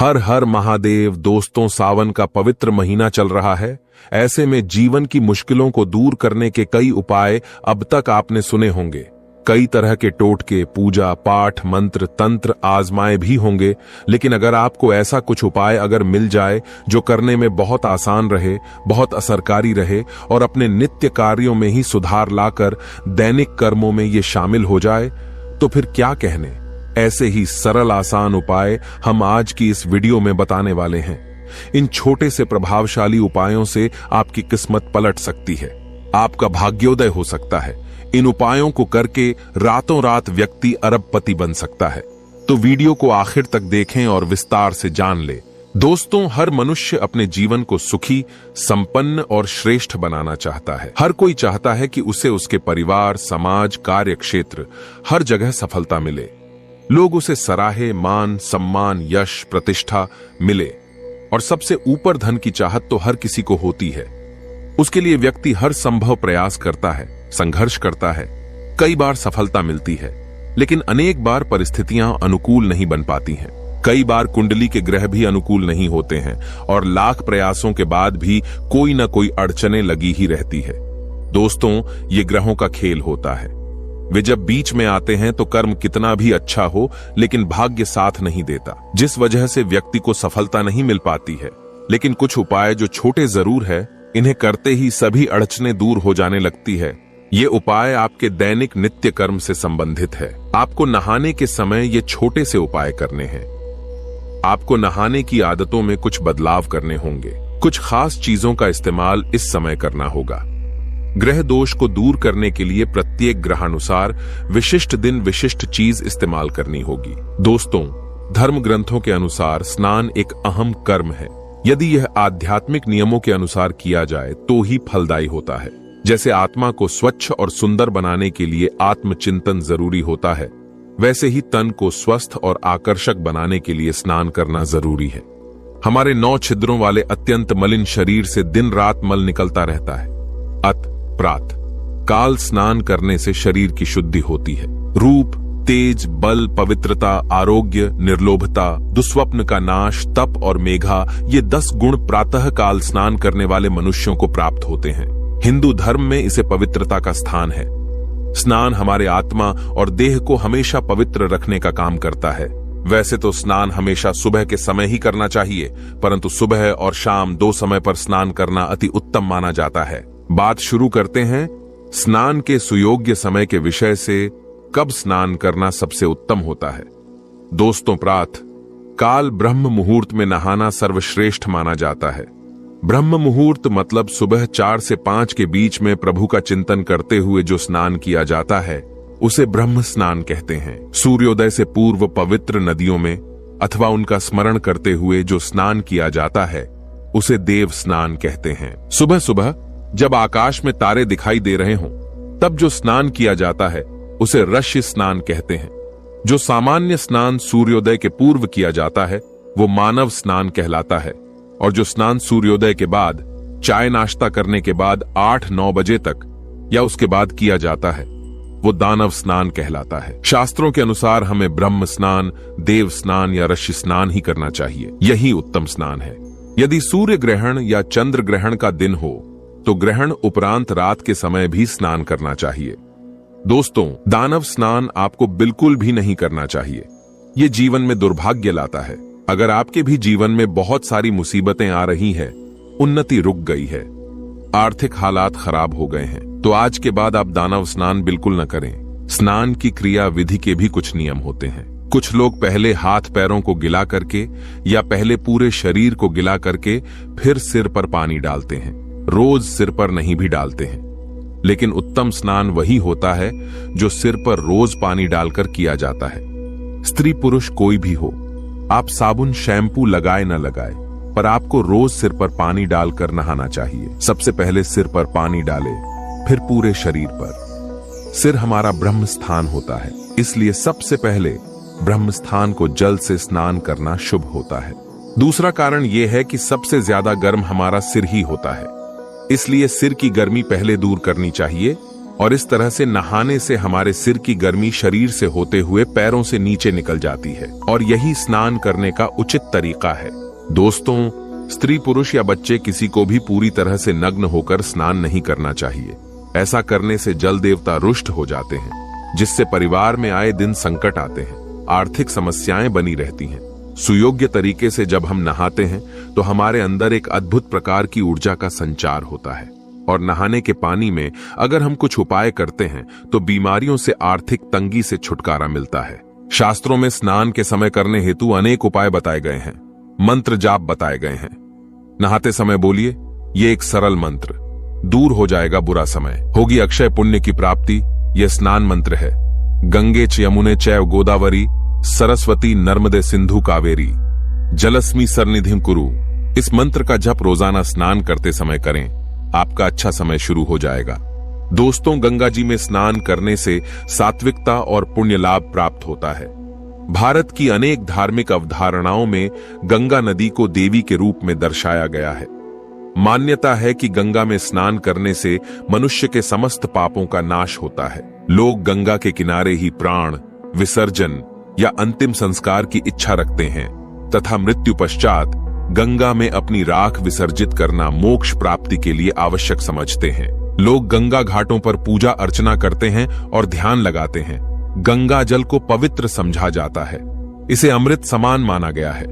हर हर महादेव। दोस्तों, सावन का पवित्र महीना चल रहा है। ऐसे में जीवन की मुश्किलों को दूर करने के कई उपाय अब तक आपने सुने होंगे। कई तरह के टोटके, पूजा पाठ, मंत्र तंत्र आजमाए भी होंगे। लेकिन अगर आपको ऐसा कुछ उपाय अगर मिल जाए जो करने में बहुत आसान रहे, बहुत असरकारी रहे और अपने नित्य कार्यों में ही सुधार लाकर दैनिक कर्मों में ये शामिल हो जाए, तो फिर क्या कहने। ऐसे ही सरल आसान उपाय हम आज की इस वीडियो में बताने वाले हैं। इन छोटे से प्रभावशाली उपायों से आपकी किस्मत पलट सकती है, आपका भाग्योदय हो सकता है। इन उपायों को करके रातों रात व्यक्ति अरबपति बन सकता है। तो वीडियो को आखिर तक देखें और विस्तार से जान ले। दोस्तों, हर मनुष्य अपने जीवन को सुखी, संपन्न और श्रेष्ठ बनाना चाहता है। हर कोई चाहता है कि उसे उसके परिवार, समाज, कार्य क्षेत्र हर जगह सफलता मिले। लोग उसे सराहे, मान सम्मान, यश, प्रतिष्ठा मिले। और सबसे ऊपर धन की चाहत तो हर किसी को होती है। उसके लिए व्यक्ति हर संभव प्रयास करता है, संघर्ष करता है। कई बार सफलता मिलती है, लेकिन अनेक बार परिस्थितियां अनुकूल नहीं बन पाती हैं। कई बार कुंडली के ग्रह भी अनुकूल नहीं होते हैं और लाख प्रयासों के बाद भी कोई न कोई अड़चने लगी ही रहती है। दोस्तों, ये ग्रहों का खेल होता है। वे जब बीच में आते हैं तो कर्म कितना भी अच्छा हो, लेकिन भाग्य साथ नहीं देता, जिस वजह से व्यक्ति को सफलता नहीं मिल पाती है। लेकिन कुछ उपाय जो छोटे जरूर है, इन्हें करते ही सभी अड़चनें दूर हो जाने लगती है। ये उपाय आपके दैनिक नित्य कर्म से संबंधित है। आपको नहाने के समय ये छोटे से उपाय करने हैं। आपको नहाने की आदतों में कुछ बदलाव करने होंगे। कुछ खास चीजों का इस्तेमाल इस समय करना होगा। ग्रह दोष को दूर करने के लिए प्रत्येक ग्रहानुसार विशिष्ट दिन विशिष्ट चीज इस्तेमाल करनी होगी। दोस्तों, धर्म ग्रंथों के अनुसार स्नान एक अहम कर्म है। यदि यह आध्यात्मिक नियमों के अनुसार किया जाए तो ही फलदायी होता है। जैसे आत्मा को स्वच्छ और सुंदर बनाने के लिए आत्मचिंतन जरूरी होता है, वैसे ही तन को स्वस्थ और आकर्षक बनाने के लिए स्नान करना जरूरी है। हमारे 9 छिद्रों वाले अत्यंत मलिन शरीर से दिन रात मल निकलता रहता है। अत प्रात काल स्नान करने से शरीर की शुद्धि होती है। रूप, तेज, बल, पवित्रता, आरोग्य, निर्लोभता, दुस्वप्न का नाश, तप और मेघा, ये 10 गुण प्रातः काल स्नान करने वाले मनुष्यों को प्राप्त होते हैं। हिंदू धर्म में इसे पवित्रता का स्थान है। स्नान हमारे आत्मा और देह को हमेशा पवित्र रखने का काम करता है। वैसे तो स्नान हमेशा सुबह के समय ही करना चाहिए, परंतु सुबह और शाम 2 समय पर स्नान करना अति उत्तम माना जाता है। बात शुरू करते हैं स्नान के सुयोग्य समय के विषय से। कब स्नान करना सबसे उत्तम होता है? दोस्तों, प्रातः काल ब्रह्म मुहूर्त में नहाना सर्वश्रेष्ठ माना जाता है। ब्रह्म मुहूर्त मतलब सुबह 4 से 5 के बीच में प्रभु का चिंतन करते हुए जो स्नान किया जाता है, उसे ब्रह्म स्नान कहते हैं। सूर्योदय से पूर्व पवित्र नदियों में अथवा उनका स्मरण करते हुए जो स्नान किया जाता है, उसे देव स्नान कहते हैं। सुबह सुबह जब आकाश में तारे दिखाई दे रहे हों, तब जो स्नान किया जाता है उसे ऋषि स्नान कहते हैं। जो सामान्य स्नान सूर्योदय के पूर्व किया जाता है वो मानव स्नान कहलाता है। और जो स्नान सूर्योदय के बाद, चाय नाश्ता करने के बाद 8-9 बजे तक या उसके बाद किया जाता है, वो दानव स्नान कहलाता है। शास्त्रों के अनुसार हमें ब्रह्म स्नान, देव स्नान या ऋषि स्नान ही करना चाहिए। यही उत्तम स्नान है। यदि सूर्य ग्रहण या चंद्र ग्रहण का दिन हो तो ग्रहण उपरांत रात के समय भी स्नान करना चाहिए। दोस्तों, दानव स्नान आपको बिल्कुल भी नहीं करना चाहिए। ये जीवन में दुर्भाग्य लाता है। अगर आपके भी जीवन में बहुत सारी मुसीबतें आ रही हैं, उन्नति रुक गई है, आर्थिक हालात खराब हो गए हैं, तो आज के बाद आप दानव स्नान बिल्कुल न करें। स्नान की क्रिया विधि के भी कुछ नियम होते हैं। कुछ लोग पहले हाथ पैरों को गिला करके या पहले पूरे शरीर को गिला करके फिर सिर पर पानी डालते हैं। रोज सिर पर नहीं भी डालते हैं, लेकिन उत्तम स्नान वही होता है जो सिर पर रोज पानी डालकर किया जाता है। स्त्री पुरुष कोई भी हो, आप साबुन शैम्पू लगाए न लगाए, पर आपको रोज सिर पर पानी डालकर नहाना चाहिए। सबसे पहले सिर पर पानी डाले, फिर पूरे शरीर पर। सिर हमारा ब्रह्म स्थान होता है, इसलिए सबसे पहले ब्रह्म स्थान को जल से स्नान करना शुभ होता है। दूसरा कारण यह है कि सबसे ज्यादा गर्म हमारा सिर ही होता है, इसलिए सिर की गर्मी पहले दूर करनी चाहिए, और इस तरह से नहाने से हमारे सिर की गर्मी शरीर से होते हुए पैरों से नीचे निकल जाती है और यही स्नान करने का उचित तरीका है। दोस्तों, स्त्री पुरुष या बच्चे किसी को भी पूरी तरह से नग्न होकर स्नान नहीं करना चाहिए। ऐसा करने से जल देवता रुष्ट हो जाते हैं, जिससे परिवार में आए दिन संकट आते हैं, आर्थिक समस्याएं बनी रहती हैं। सुयोग्य तरीके से जब हम नहाते हैं तो हमारे अंदर एक अद्भुत प्रकार की ऊर्जा का संचार होता है और नहाने के पानी में अगर हम कुछ उपाय करते हैं तो बीमारियों से, आर्थिक तंगी से छुटकारा मिलता है। शास्त्रों में स्नान के समय करने हेतु अनेक उपाय बताए गए हैं, मंत्र जाप बताए गए हैं। नहाते समय बोलिए ये एक सरल मंत्र, दूर हो जाएगा बुरा समय, होगी अक्षय पुण्य की प्राप्ति। यह स्नान मंत्र है। गंगे च यमुने चैव गोदावरी सरस्वती नर्मदे सिंधु कावेरी जलस्मी सरनिधिम कुरु। इस मंत्र का जप रोजाना स्नान करते समय करें, आपका अच्छा समय शुरू हो जाएगा। दोस्तों, गंगा जी में स्नान करने से सात्विकता और पुण्य लाभ प्राप्त होता है। भारत की अनेक धार्मिक अवधारणाओं में गंगा नदी को देवी के रूप में दर्शाया गया है। मान्यता है कि गंगा में स्नान करने से मनुष्य के समस्त पापों का नाश होता है। लोग गंगा के किनारे ही प्राण विसर्जन या अंतिम संस्कार की इच्छा रखते हैं तथा मृत्यु पश्चात गंगा में अपनी राख विसर्जित करना मोक्ष प्राप्ति के लिए आवश्यक समझते हैं। लोग गंगा घाटों पर पूजा अर्चना करते हैं और ध्यान लगाते हैं। गंगा जल को पवित्र समझा जाता है, इसे अमृत समान माना गया है।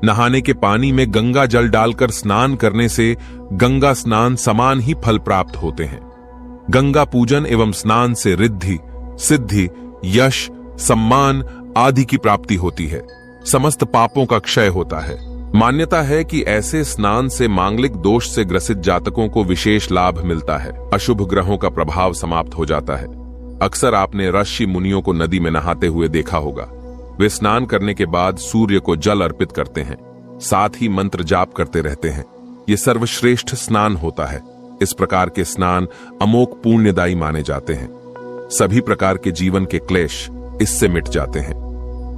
नहाने के पानी में गंगा जल डालकर स्नान करने से गंगा स्नान समान ही फल प्राप्त होते हैं। गंगा पूजन एवं स्नान से रिद्धि, सिद्धि, यश, सम्मान आदि की प्राप्ति होती है। समस्त पापों का क्षय होता है। मान्यता है कि ऐसे स्नान से मांगलिक दोष से ग्रसित जातकों को विशेष लाभ मिलता है। अशुभ ग्रहों का प्रभाव समाप्त हो जाता है। अक्सर आपने ऋषि मुनियों को नदी में नहाते हुए देखा होगा। वे स्नान करने के बाद सूर्य को जल अर्पित करते हैं, साथ ही मंत्र जाप करते रहते हैं। ये सर्वश्रेष्ठ स्नान होता है। इस प्रकार के स्नान अमोघ पुण्यदायी माने जाते हैं। सभी प्रकार के जीवन के क्लेश इससे मिट जाते हैं।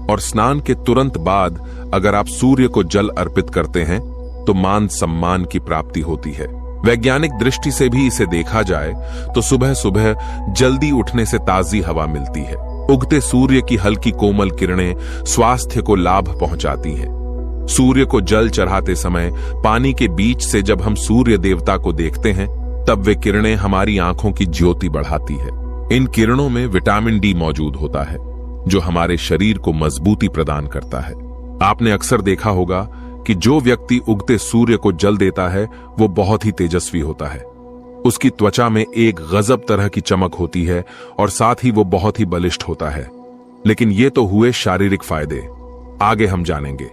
और स्नान के तुरंत बाद अगर आप सूर्य को जल अर्पित करते हैं तो मान सम्मान की प्राप्ति होती है। वैज्ञानिक दृष्टि से भी इसे देखा जाए तो सुबह सुबह जल्दी उठने से ताजी हवा मिलती है। उगते सूर्य की हल्की कोमल किरणें स्वास्थ्य को लाभ पहुंचाती हैं। सूर्य को जल चढ़ाते समय पानी के बीच से जब हम सूर्य देवता को देखते हैं तब वे किरणें हमारी आंखों की ज्योति बढ़ाती है। इन किरणों में विटामिन डी मौजूद होता है जो हमारे शरीर को मजबूती प्रदान करता है। आपने अक्सर देखा होगा कि जो व्यक्ति उगते सूर्य को जल देता है वो बहुत ही तेजस्वी होता है। उसकी त्वचा में एक गजब तरह की चमक होती है और साथ ही वो बहुत ही बलिष्ठ होता है। लेकिन ये तो हुए शारीरिक फायदे, आगे हम जानेंगे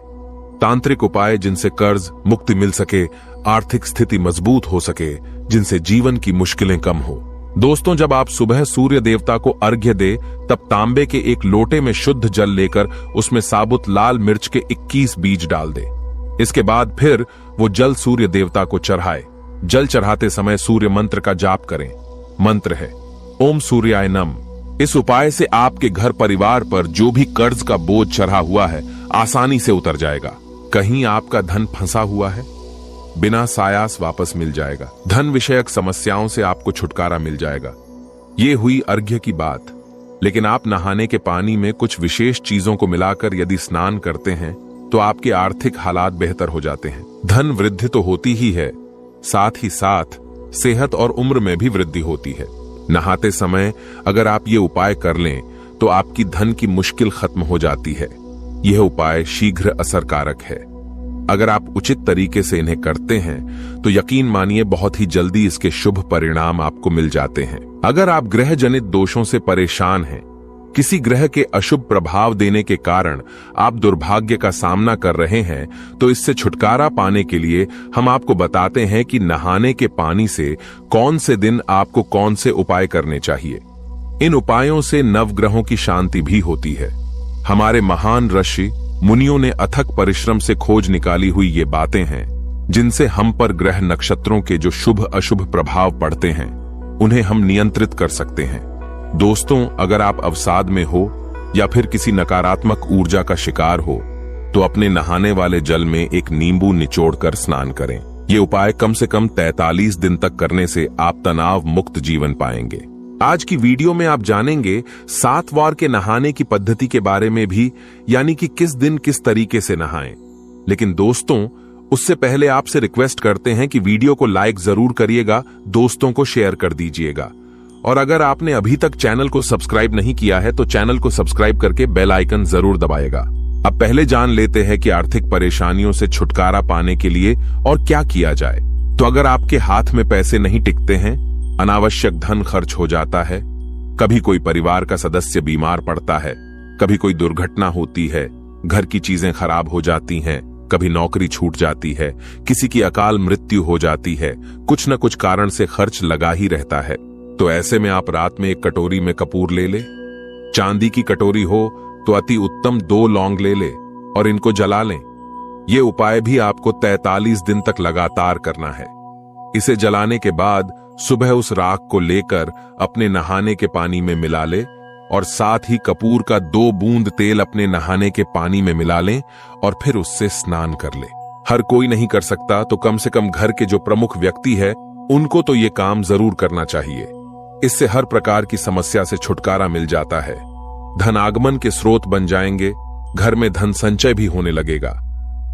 तांत्रिक उपाय जिनसे कर्ज मुक्ति मिल सके, आर्थिक स्थिति मजबूत हो सके, जिनसे जीवन की मुश्किलें कम हो। दोस्तों, जब आप सुबह सूर्य देवता को अर्घ्य दे तब तांबे के एक लोटे में शुद्ध जल लेकर उसमें साबुत लाल मिर्च के 21 बीज डाल दे। इसके बाद फिर वो जल सूर्य देवता को चढ़ाए। जल चढ़ाते समय सूर्य मंत्र का जाप करें। मंत्र है ओम सूर्याय नम। इस उपाय से आपके घर परिवार पर जो भी कर्ज का बोझ चढ़ा हुआ है आसानी से उतर जाएगा। कहीं आपका धन फंसा हुआ है, बिना सायास वापस मिल जाएगा। धन विषयक समस्याओं से आपको छुटकारा मिल जाएगा। ये हुई अर्घ्य की बात। लेकिन आप नहाने के पानी में कुछ विशेष चीजों को मिलाकर यदि स्नान करते हैं तो आपके आर्थिक हालात बेहतर हो जाते हैं। धन वृद्धि तो होती ही है, साथ ही साथ सेहत और उम्र में भी वृद्धि होती है। नहाते समय अगर आप ये उपाय कर लें तो आपकी धन की मुश्किल खत्म हो जाती है। यह उपाय शीघ्र असरकारक है। अगर आप उचित तरीके से इन्हें करते हैं तो यकीन मानिए बहुत ही जल्दी इसके शुभ परिणाम आपको मिल जाते हैं। अगर आप ग्रह जनित दोषों से परेशान हैं, किसी ग्रह के अशुभ प्रभाव देने के कारण आप दुर्भाग्य का सामना कर रहे हैं, तो इससे छुटकारा पाने के लिए हम आपको बताते हैं कि नहाने के पानी से कौन से दिन आपको कौन से उपाय करने चाहिए। इन उपायों से नवग्रहों की शांति भी होती है। हमारे महान ऋषि मुनियों ने अथक परिश्रम से खोज निकाली हुई ये बातें हैं जिनसे हम पर ग्रह नक्षत्रों के जो शुभ अशुभ प्रभाव पड़ते हैं उन्हें हम नियंत्रित कर सकते हैं। दोस्तों, अगर आप अवसाद में हो या फिर किसी नकारात्मक ऊर्जा का शिकार हो तो अपने नहाने वाले जल में एक नींबू निचोड़कर स्नान करें। ये उपाय कम से कम 43 दिन तक करने से आप तनाव मुक्त जीवन पाएंगे। आज की वीडियो में आप जानेंगे 7 वार के नहाने की पद्धति के बारे में भी, यानी कि किस दिन किस तरीके से नहाएं। लेकिन दोस्तों, उससे पहले आपसे रिक्वेस्ट करते हैं कि वीडियो को लाइक जरूर करिएगा, दोस्तों को शेयर कर दीजिएगा। और अगर आपने अभी तक चैनल को सब्सक्राइब नहीं किया है तो चैनल को सब्सक्राइब करके बेल आइकन जरूर दबाएगा। अब पहले जान लेते हैं कि आर्थिक परेशानियों से छुटकारा पाने के लिए और क्या किया जाए। तो अगर आपके हाथ में पैसे नहीं टिकते हैं, अनावश्यक धन खर्च हो जाता है, कभी कोई परिवार का सदस्य बीमार पड़ता है, कभी कोई दुर्घटना होती है, घर की चीजें खराब हो जाती हैं, कभी नौकरी छूट जाती है, किसी की अकाल मृत्यु हो जाती है, कुछ न कुछ कारण से खर्च लगा ही रहता है, तो ऐसे में आप रात में एक कटोरी में कपूर ले ले। चांदी की कटोरी हो तो अति उत्तम 2 लौंग ले ले और इनको जला लें। ये उपाय भी आपको 43 दिन तक लगातार करना है। इसे जलाने के बाद सुबह उस राख को लेकर अपने नहाने के पानी में मिला ले और साथ ही कपूर का 2 बूंद तेल अपने नहाने के पानी में मिला लें और फिर उससे स्नान कर ले। हर कोई नहीं कर सकता तो कम से कम घर के जो प्रमुख व्यक्ति है उनको तो ये काम जरूर करना चाहिए। इससे हर प्रकार की समस्या से छुटकारा मिल जाता है, धन आगमन के स्रोत बन जाएंगे, घर में धन संचय भी होने लगेगा,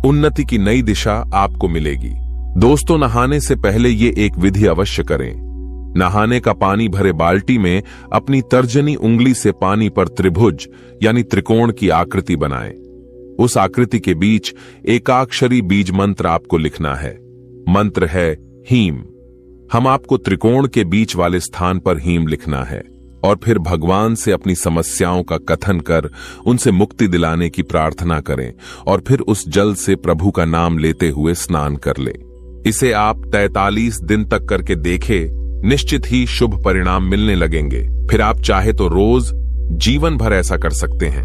उन्नति की नई दिशा आपको मिलेगी। दोस्तों, नहाने से पहले ये एक विधि अवश्य करें। नहाने का पानी भरे बाल्टी में अपनी तर्जनी उंगली से पानी पर त्रिभुज यानी त्रिकोण की आकृति बनाएं। उस आकृति के बीच एकाक्षरी बीज मंत्र आपको लिखना है। मंत्र है हीम। हम आपको त्रिकोण के बीच वाले स्थान पर हीम लिखना है और फिर भगवान से अपनी समस्याओं का कथन कर उनसे मुक्ति दिलाने की प्रार्थना करें और फिर उस जल से प्रभु का नाम लेते हुए स्नान कर ले। इसे आप 43 दिन तक करके देखें, निश्चित ही शुभ परिणाम मिलने लगेंगे। फिर आप चाहे तो रोज जीवन भर ऐसा कर सकते हैं।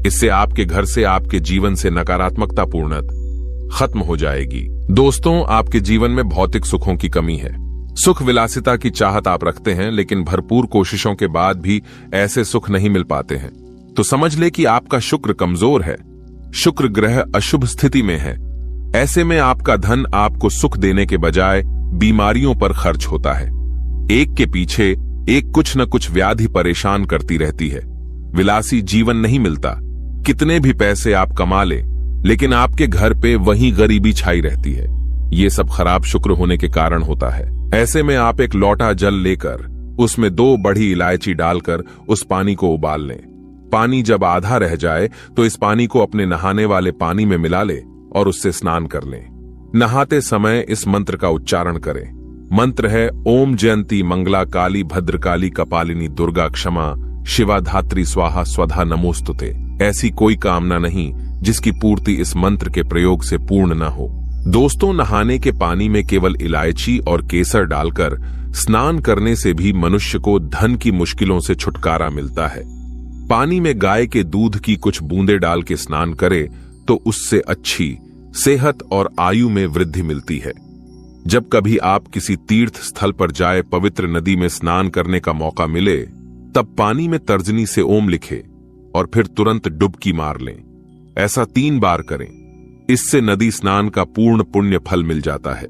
इससे आपके घर से, आपके जीवन से नकारात्मकता पूर्णतः खत्म हो जाएगी। दोस्तों, आपके जीवन में भौतिक सुखों की कमी है, सुख विलासिता की चाहत आप रखते हैं, लेकिन भरपूर कोशिशों के बाद भी ऐसे सुख नहीं मिल पाते हैं, तो समझ ले कि आपका शुक्र कमजोर है। शुक्र ग्रह अशुभ स्थिति में है। ऐसे में आपका धन आपको सुख देने के बजाय बीमारियों पर खर्च होता है। एक के पीछे एक कुछ न कुछ व्याधि परेशान करती रहती है। विलासी जीवन नहीं मिलता। कितने भी पैसे आप कमा ले, लेकिन आपके घर पे वही गरीबी छाई रहती है। ये सब खराब शुक्र होने के कारण होता है। ऐसे में आप एक लोटा जल लेकर उसमें 2 बड़ी इलायची डालकर उस पानी को उबाल लें। पानी जब आधा रह जाए तो इस पानी को अपने नहाने वाले पानी में मिला ले और उससे स्नान कर लें। नहाते समय इस मंत्र का उच्चारण करें। मंत्र है ओम जयंती मंगला काली भद्रकाली कपालिनी दुर्गा क्षमा शिवा धात्री स्वाहा स्वधा नमोस्तुते। ऐसी कोई कामना नहीं जिसकी पूर्ति इस मंत्र के प्रयोग से पूर्ण न हो। दोस्तों, नहाने के पानी में केवल इलायची और केसर डालकर स्नान करने से भी मनुष्य को धन की मुश्किलों से छुटकारा मिलता है। पानी में गाय के दूध की कुछ बूंदें डाल के स्नान करे तो उससे अच्छी सेहत और आयु में वृद्धि मिलती है। जब कभी आप किसी तीर्थ स्थल पर जाए, पवित्र नदी में स्नान करने का मौका मिले, तब पानी में तर्जनी से ओम लिखे और फिर तुरंत डुबकी मार लें। ऐसा 3 बार करें। इससे नदी स्नान का पूर्ण पुण्य फल मिल जाता है।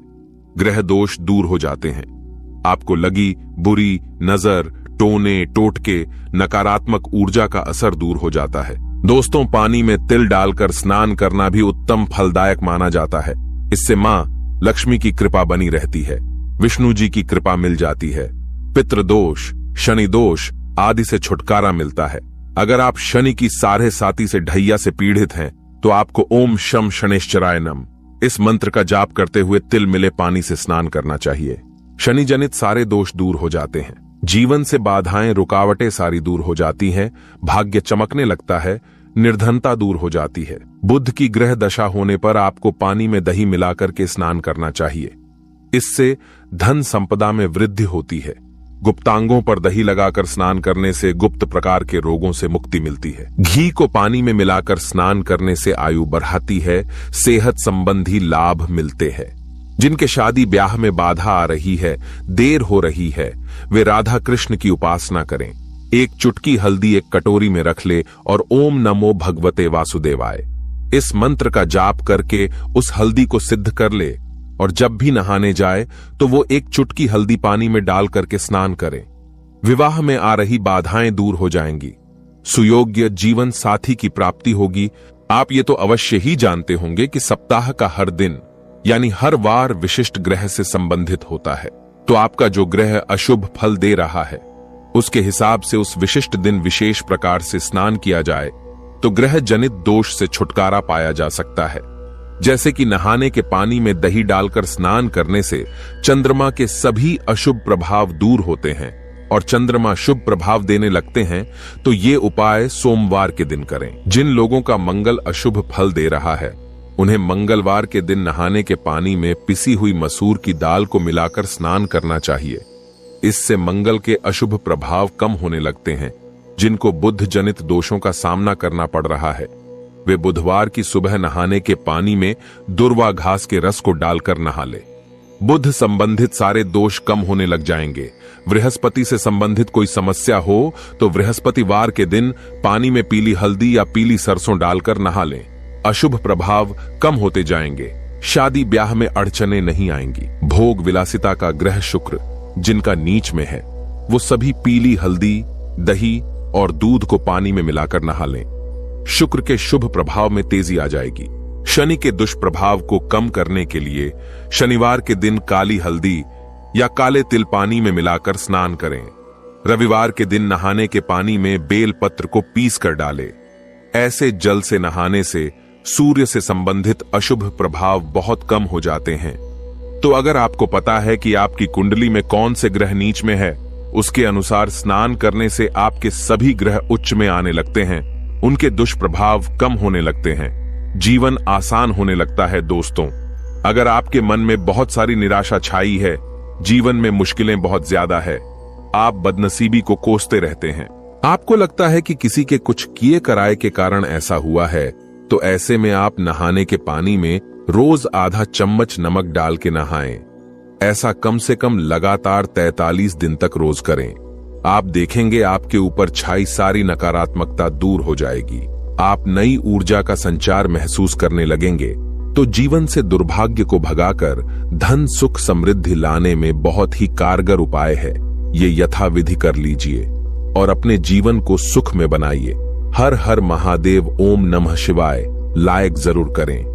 ग्रह दोष दूर हो जाते हैं। आपको लगी बुरी नजर, टोने, टोटके, नकारात्मक ऊर्जा का असर दूर हो जाता है। दोस्तों, पानी में तिल डालकर स्नान करना भी उत्तम फलदायक माना जाता है। इससे मां लक्ष्मी की कृपा बनी रहती है, विष्णु जी की कृपा मिल जाती है, पितृदोष, शनि दोष आदि से छुटकारा मिलता है। अगर आप शनि की साढ़े साती से ढैया से पीड़ित हैं तो आपको ओम शम शनेश्चराय नम इस मंत्र का जाप करते हुए तिल मिले पानी से स्नान करना चाहिए। शनि जनित सारे दोष दूर हो जाते हैं। जीवन से बाधाएं, रुकावटें सारी दूर हो जाती हैं। भाग्य चमकने लगता है। निर्धनता दूर हो जाती है। बुध की ग्रह दशा होने पर आपको पानी में दही मिलाकर के स्नान करना चाहिए। इससे धन संपदा में वृद्धि होती है। गुप्तांगों पर दही लगाकर स्नान करने से गुप्त प्रकार के रोगों से मुक्ति मिलती है। घी को पानी में मिलाकर स्नान करने से आयु बढ़ाती है, सेहत संबंधी लाभ मिलते हैं। जिनके शादी ब्याह में बाधा आ रही है, देर हो रही है, वे राधा कृष्ण की उपासना करें। एक चुटकी हल्दी एक कटोरी में रख ले और ओम नमो भगवते वासुदेवाय इस मंत्र का जाप करके उस हल्दी को सिद्ध कर ले और जब भी नहाने जाए तो वो एक चुटकी हल्दी पानी में डाल करके स्नान करें। विवाह में आ रही बाधाएं दूर हो जाएंगी, सुयोग्य जीवन साथी की प्राप्ति होगी। आप ये तो अवश्य ही जानते होंगे कि सप्ताह का हर दिन यानी हर वार विशिष्ट ग्रह से संबंधित होता है। तो आपका जो ग्रह अशुभ फल दे रहा है उसके हिसाब से उस विशिष्ट दिन विशेष प्रकार से स्नान किया जाए तो ग्रह जनित दोष से छुटकारा पाया जा सकता है। जैसे कि नहाने के पानी में दही डालकर स्नान करने से चंद्रमा के सभी अशुभ प्रभाव दूर होते हैं और चंद्रमा शुभ प्रभाव देने लगते हैं, तो ये उपाय सोमवार के दिन करें। जिन लोगों का मंगल अशुभ फल दे रहा है उन्हें मंगलवार के दिन नहाने के पानी में पिसी हुई मसूर की दाल को मिलाकर स्नान करना चाहिए। इससे मंगल के अशुभ प्रभाव कम होने लगते हैं। जिनको बुध जनित दोषों का सामना करना पड़ रहा है वे बुधवार की सुबह नहाने के पानी में दुर्वा घास के रस को डालकर नहा ले। बुध संबंधित सारे दोष कम होने लग जाएंगे। बृहस्पति से संबंधित कोई समस्या हो तो बृहस्पतिवार के दिन पानी में पीली हल्दी या पीली सरसों डालकर नहा लें। अशुभ प्रभाव कम होते जाएंगे। शादी ब्याह में अड़चने नहीं आएंगी। भोग विलासिता का ग्रह शुक्र जिनका नीच में है वो सभी पीली हल्दी, दही और दूध को पानी में मिलाकर नहा लें। शुक्र के शुभ प्रभाव में तेजी आ जाएगी। शनि के दुष्प्रभाव को कम करने के लिए शनिवार के दिन काली हल्दी या काले तिल पानी में मिलाकर स्नान करें। रविवार के दिन नहाने के पानी में बेल पत्र को पीस कर डालें। ऐसे जल से नहाने से सूर्य से संबंधित अशुभ प्रभाव बहुत कम हो जाते हैं। तो अगर आपको पता है कि आपकी कुंडली में कौन से ग्रह नीच में है, उसके अनुसार स्नान करने से आपके सभी ग्रह उच्च में आने लगते हैं, उनके दुष्प्रभाव कम होने लगते हैं, जीवन आसान होने लगता है। दोस्तों, अगर आपके मन में बहुत सारी निराशा छाई है, जीवन में मुश्किलें बहुत ज्यादा है, आप बदनसीबी को कोसते रहते हैं, आपको लगता है कि किसी के कुछ किए कराए के कारण ऐसा हुआ है, तो ऐसे में आप नहाने के पानी में रोज आधा चम्मच नमक डाल के नहाएं। ऐसा कम से कम लगातार 43 दिन तक रोज करें। आप देखेंगे आपके ऊपर छाई सारी नकारात्मकता दूर हो जाएगी। आप नई ऊर्जा का संचार महसूस करने लगेंगे। तो जीवन से दुर्भाग्य को भगाकर धन सुख समृद्धि लाने में बहुत ही कारगर उपाय है। ये यथाविधि कर लीजिए और अपने जीवन को सुख में बनाइए। हर हर महादेव ओम नमः शिवाय लायक जरूर करें।